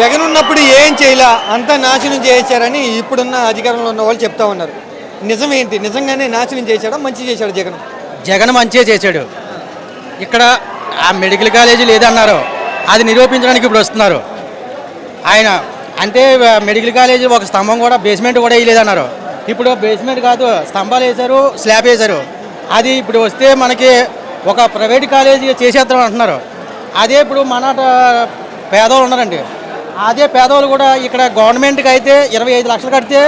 జగన్ ఉన్నప్పుడు ఏం చేయలే అంతా నాశనం చేశారని ఇప్పుడున్న అధికారంలో ఉన్న వాళ్ళు చెప్తా ఉన్నారు. నిజమేంటి? నిజంగానే నాశనం చేశాడా, మంచి చేశాడు జగన్? జగన్ మంచిగా చేశాడు. ఇక్కడ ఆ మెడికల్ కాలేజీ లేదన్నారు, అది నిరూపించడానికి ఇప్పుడు వస్తున్నారు ఆయన. అంటే మెడికల్ కాలేజీ ఒక స్తంభం కూడా, బేస్మెంట్ కూడా వేయలేదన్నారు. ఇప్పుడు బేస్మెంట్ కాదు, స్తంభాలు వేశారు, స్లాబ్ వేశారు. అది ఇప్పుడు వస్తే మనకి ఒక ప్రైవేట్ కాలేజీ చేసేద్దాం అంటున్నారు. అదే ఇప్పుడు మన పేదవాళ్ళు ఉన్నారండి, అదే పేదవాళ్ళు కూడా ఇక్కడ గవర్నమెంట్కి అయితే 25 లక్షలు కడితే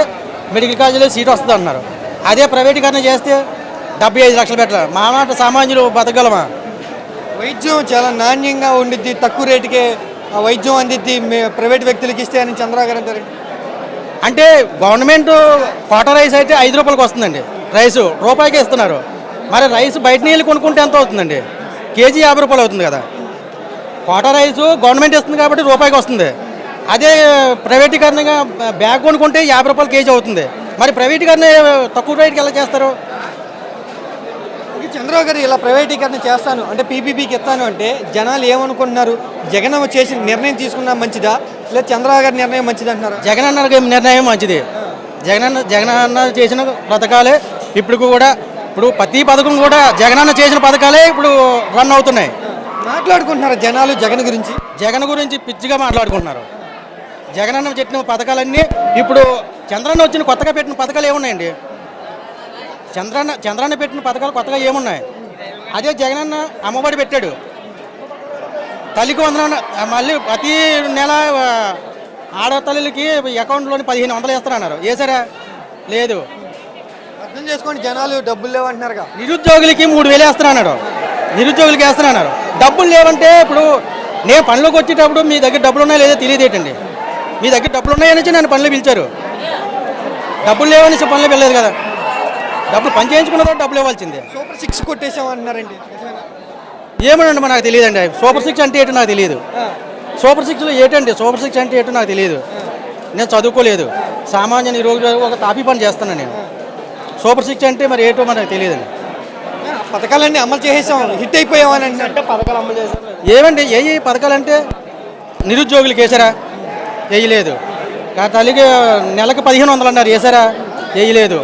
మెడికల్ కాలేజీలో సీట్ వస్తుంది అంటున్నారు. అదే ప్రైవేటీకరణ చేస్తే 75 లక్షలు పెట్టాలి. మానాట సామాన్యులు బతకగలమా? వైద్యం చాలా నాణ్యంగా ఉండిద్ది, తక్కువ రేటుకే వైద్యం అందిద్ది ప్రైవేట్ వ్యక్తులకి ఇస్తే అని చంద్రబాబు గారు అంటారు. అంటే గవర్నమెంట్ క్వార్టర్ రైస్ అయితే 5 రూపాయలకి వస్తుందండి, రైసు రూపాయికి ఇస్తున్నారు. మరి రైస్ బయట నీళ్ళు కొనుక్కుంటే ఎంత అవుతుందండి? కేజీ 50 రూపాయలు అవుతుంది కదా. క్వార్టర్ రైస్ గవర్నమెంట్ ఇస్తుంది కాబట్టి రూపాయికి వస్తుంది. అదే ప్రైవేటీకరణగా బ్యాగ్ కొనుక్కుంటే 50 రూపాయలు కేజీ అవుతుంది. మరి ప్రైవేటీకరణ తక్కువ రేటుకి ఎలా చేస్తారు? చంద్రబాబు గారు ఇలా ప్రైవేటీకరణ చేస్తాను అంటే, పీపీపీకి ఇస్తాను అంటే జనాలు ఏమనుకుంటున్నారు? జగన్ చేసిన నిర్ణయం తీసుకున్నా మంచిదా, లేదా చంద్రబాబు గారి నిర్ణయం మంచిది అంటున్నారు? జగన్ అన్న నిర్ణయం మంచిది. జగన్ అన్న చేసిన పథకాలే ఇప్పుడు ప్రతి పథకం కూడా జగనన్న చేసిన పథకాలే ఇప్పుడు రన్ అవుతున్నాయి. మాట్లాడుకుంటున్నారు జనాలు జగన్ గురించి పిచ్చిగా మాట్లాడుకుంటున్నారు. జగనన్న చెప్పిన పథకాలన్నీ ఇప్పుడు చంద్రన్న వచ్చిన కొత్తగా పెట్టిన పథకాలు ఏమున్నాయండి? చంద్రన్న పెట్టిన పథకాలు కొత్తగా ఏమున్నాయి? అదే జగనన్న అమ్మఒడి పెట్టాడు, తల్లికి వందనం, మళ్ళీ ప్రతి నెల ఆడతల్లికి అకౌంట్లోని 1500 వేస్తారన్నారు. వేసారా? లేదు. అర్థం చేసుకోండి, జనాలు డబ్బులు లేవంటున్నారుగా. నిరుద్యోగులకి 3000 వేస్తారన్నాడు, నిరుద్యోగులకి వేస్తారన్నారు. డబ్బులు లేవంటే ఇప్పుడు నేను పనిలోకి వచ్చేటప్పుడు మీ దగ్గర డబ్బులు ఉన్నాయో లేదో తెలియదేటండి. మీ దగ్గర డబ్బులు ఉన్నాయని నన్ను పనిలో పిలిచారు, డబ్బులు లేవని పనిలో వెళ్ళలేదు కదా. డబ్బులు పని చేయించుకున్న తర్వాత డబ్బులు ఇవ్వాల్సిందే. సూపర్ 6 కొట్టేసామన్నారండి, ఏమనండి నాకు తెలియదండి. సూపర్ 6 అంటే ఏంటో నాకు తెలియదు. సూపర్ 6లో ఏంటండి? సూపర్ 6 అంటే ఏంటో నాకు తెలియదు. నేను చదువుకోలేదు, సామాన్య నిరోగులు ఒక తాపీ పని చేస్తున్నాను నేను. సూపర్ 6 అంటే మరి ఏంటో మనకు తెలియదండి. పథకాలన్నీ అమలు చేసేసాం, హిట్ అయిపోయామని అంటే పథకాలు అమలు చేశారు ఏమండి? ఏ పథకాలంటే నిరుద్యోగులకి వేసారా? వేయలేదు. తల్లికి నెలకు 1500 అన్నారు, వేసారా? వేయలేదు.